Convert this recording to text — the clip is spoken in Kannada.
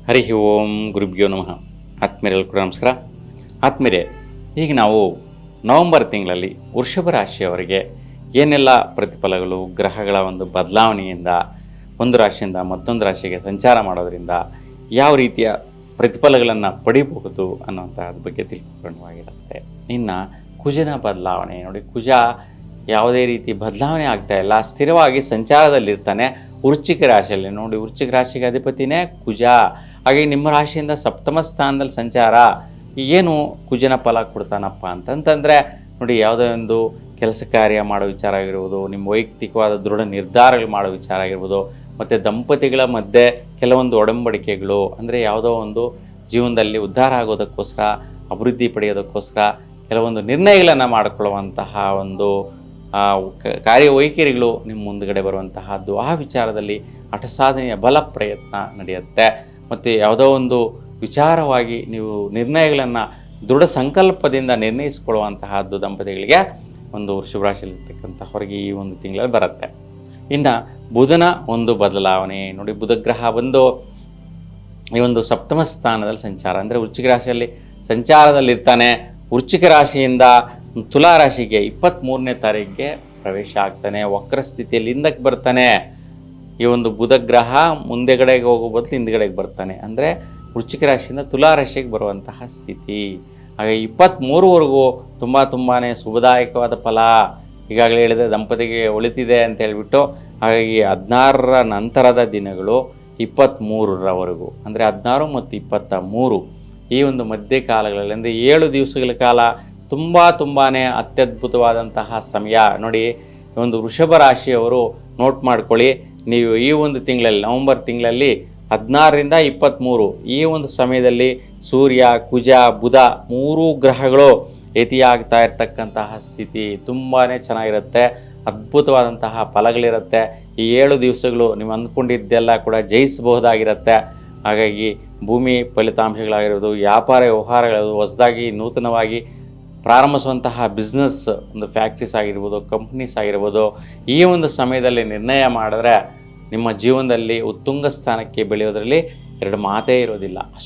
ಹರಿ ಓಂ ಗುರುಭ್ಯೋ ನಮಃ. ಆತ್ಮೀಯರೆಲ್ಲರೂ ಕೂಡ ನಮಸ್ಕಾರ. ಆತ್ಮೀಯರೇ, ಈಗ ನಾವು ನವೆಂಬರ್ ತಿಂಗಳಲ್ಲಿ ವೃಷಭ ರಾಶಿಯವರಿಗೆ ಏನೆಲ್ಲ ಪ್ರತಿಫಲಗಳು, ಗ್ರಹಗಳ ಒಂದು ಬದಲಾವಣೆಯಿಂದ ಒಂದು ರಾಶಿಯಿಂದ ಮತ್ತೊಂದು ರಾಶಿಗೆ ಸಂಚಾರ ಮಾಡೋದರಿಂದ ಯಾವ ರೀತಿಯ ಪ್ರತಿಫಲಗಳನ್ನು ಪಡಿಬಹುದು ಅನ್ನೋಂಥದ್ರ ಬಗ್ಗೆ ತಿಳ್ಕೊಳ್ಳುವಾಗಿರುತ್ತೆ. ಇನ್ನು ಕುಜನ ಬದಲಾವಣೆ ನೋಡಿ, ಕುಜ ಯಾವುದೇ ರೀತಿ ಬದಲಾವಣೆ ಆಗ್ತಾ ಇಲ್ಲ, ಸ್ಥಿರವಾಗಿ ಸಂಚಾರದಲ್ಲಿರ್ತಾನೆ ವೃಶ್ಚಿಕ ರಾಶಿಯಲ್ಲಿ. ನೋಡಿ, ವೃಶ್ಚಿಕ ರಾಶಿಗೆ ಅಧಿಪತಿನೇ ಕುಜ. ಹಾಗೆ ನಿಮ್ಮ ರಾಶಿಯಿಂದ ಸಪ್ತಮ ಸ್ಥಾನದಲ್ಲಿ ಸಂಚಾರ ಏನು ಕುಜನ ಫಲ ಕೊಡ್ತಾನಪ್ಪ ಅಂತಂತಂದರೆ ನೋಡಿ, ಯಾವುದೋ ಒಂದು ಕೆಲಸ ಕಾರ್ಯ ಮಾಡೋ ವಿಚಾರ ಆಗಿರ್ಬೋದು, ನಿಮ್ಮ ವೈಯಕ್ತಿಕವಾದ ದೃಢ ನಿರ್ಧಾರಗಳು ಮಾಡೋ ವಿಚಾರ ಆಗಿರ್ಬೋದು, ಮತ್ತು ದಂಪತಿಗಳ ಮಧ್ಯೆ ಕೆಲವೊಂದು ಒಡಂಬಡಿಕೆಗಳು, ಅಂದರೆ ಯಾವುದೋ ಒಂದು ಜೀವನದಲ್ಲಿ ಉದ್ಧಾರ ಆಗೋದಕ್ಕೋಸ್ಕರ, ಅಭಿವೃದ್ಧಿ ಪಡೆಯೋದಕ್ಕೋಸ್ಕರ ಕೆಲವೊಂದು ನಿರ್ಣಯಗಳನ್ನು ಮಾಡಿಕೊಳ್ಳುವಂತಹ ಒಂದು ಕಾರ್ಯವೈಖರಿಗಳು ನಿಮ್ಮ ಮುಂದುಗಡೆ ಬರುವಂತಹದ್ದು. ಆ ವಿಚಾರದಲ್ಲಿ ಹಠಸಾಧನೆಯ ಬಲ ಪ್ರಯತ್ನ ನಡೆಯುತ್ತೆ. ಮತ್ತು ಯಾವುದೋ ಒಂದು ವಿಚಾರವಾಗಿ ನೀವು ನಿರ್ಣಯಗಳನ್ನು ದೃಢ ಸಂಕಲ್ಪದಿಂದ ನಿರ್ಣಯಿಸಿಕೊಳ್ಳುವಂತಹದ್ದು ದಂಪತಿಗಳಿಗೆ ಒಂದು ವೃಷಭ ರಾಶಿಯಲ್ಲಿರ್ತಕ್ಕಂಥ ಹೊರಗೆ ಈ ಒಂದು ತಿಂಗಳಲ್ಲಿ ಬರುತ್ತೆ. ಇನ್ನು ಬುಧನ ಒಂದು ಬದಲಾವಣೆ ನೋಡಿ, ಬುಧ ಗ್ರಹ ಬಂದು ಈ ಒಂದು ಸಪ್ತಮ ಸ್ಥಾನದಲ್ಲಿ ಸಂಚಾರ, ಅಂದರೆ ವೃಶ್ಚಿಕ ರಾಶಿಯಲ್ಲಿ ಸಂಚಾರದಲ್ಲಿರ್ತಾನೆ. ವೃಶ್ಚಿಕ ರಾಶಿಯಿಂದ ತುಲಾ ರಾಶಿಗೆ 23ನೇ ತಾರೀಕಿಗೆ ಪ್ರವೇಶ ಆಗ್ತಾನೆ. ವಕ್ರ ಸ್ಥಿತಿಯಲ್ಲಿ ಹಿಂದಕ್ಕೆ ಬರ್ತಾನೆ. ಈ ಒಂದು ಬುಧ ಗ್ರಹ ಮುಂದೆಗಡೆಗೆ ಹೋಗೋ ಬದಲು ಹಿಂದ್ಗಡೆಗೆ ಬರ್ತಾನೆ, ಅಂದರೆ ವೃಶ್ಚಿಕ ರಾಶಿಯಿಂದ ತುಲಾ ರಾಶಿಗೆ ಬರುವಂತಹ ಸ್ಥಿತಿ. ಹಾಗೆ 23ವರೆಗೂ ತುಂಬಾ ಶುಭದಾಯಕವಾದ ಫಲ. ಈಗಾಗಲೇ ಹೇಳಿದೆ, ದಂಪತಿಗೆ ಒಳಿತಿದೆ ಅಂತ ಹೇಳಿಬಿಟ್ಟು. ಹಾಗಾಗಿ 16ರ ನಂತರದ ದಿನಗಳು 23ರವರೆಗೂ, ಅಂದರೆ 16 ಮತ್ತು 23 ಈ ಒಂದು ಮಧ್ಯಕಾಲಗಳಲ್ಲಿ, ಅಂದರೆ 7 ದಿವಸಗಳ ಕಾಲ ತುಂಬಾ ಅತ್ಯದ್ಭುತವಾದಂತಹ ಸಮಯ. ನೋಡಿ, ಒಂದು ವೃಷಭ ರಾಶಿಯವರು ನೋಟ್ ಮಾಡ್ಕೊಳ್ಳಿ, ನೀವು ಈ ಒಂದು ತಿಂಗಳಲ್ಲಿ ನವೆಂಬರ್ ತಿಂಗಳಲ್ಲಿ 16ರಿಂದ 23 ಈ ಒಂದು ಸಮಯದಲ್ಲಿ ಸೂರ್ಯ, ಕುಜ, ಬುಧ 3 ಗ್ರಹಗಳು ಯತಿಯಾಗ್ತಾ ಇರ್ತಕ್ಕಂತಹ ಸ್ಥಿತಿ ತುಂಬಾ ಚೆನ್ನಾಗಿರುತ್ತೆ. ಅದ್ಭುತವಾದಂತಹ ಫಲಗಳಿರುತ್ತೆ. ಈ 7 ದಿವಸಗಳು ನೀವು ಅಂದ್ಕೊಂಡಿದ್ದೆಲ್ಲ ಕೂಡ ಜಯಿಸಬಹುದಾಗಿರುತ್ತೆ. ಹಾಗಾಗಿ ಭೂಮಿ ಫಲಿತಾಂಶಗಳಾಗಿರ್ಬೋದು, ವ್ಯಾಪಾರ ವ್ಯವಹಾರಗಳು, ಹೊಸದಾಗಿ ನೂತನವಾಗಿ ಪ್ರಾರಂಭಿಸುವಂತಹ ಬಿಸ್ನೆಸ್, ಒಂದು ಫ್ಯಾಕ್ಟ್ರೀಸ್ ಆಗಿರ್ಬೋದು, ಕಂಪ್ನೀಸ್ ಆಗಿರ್ಬೋದು, ಈ ಒಂದು ಸಮಯದಲ್ಲಿ ನಿರ್ಣಯ ಮಾಡಿದ್ರೆ ನಿಮ್ಮ ಜೀವನದಲ್ಲಿ ಉತ್ತುಂಗ ಸ್ಥಾನಕ್ಕೆ ಬೆಳೆಯೋದರಲ್ಲಿ ಎರಡು ಮಾತೇ ಇರೋದಿಲ್ಲ.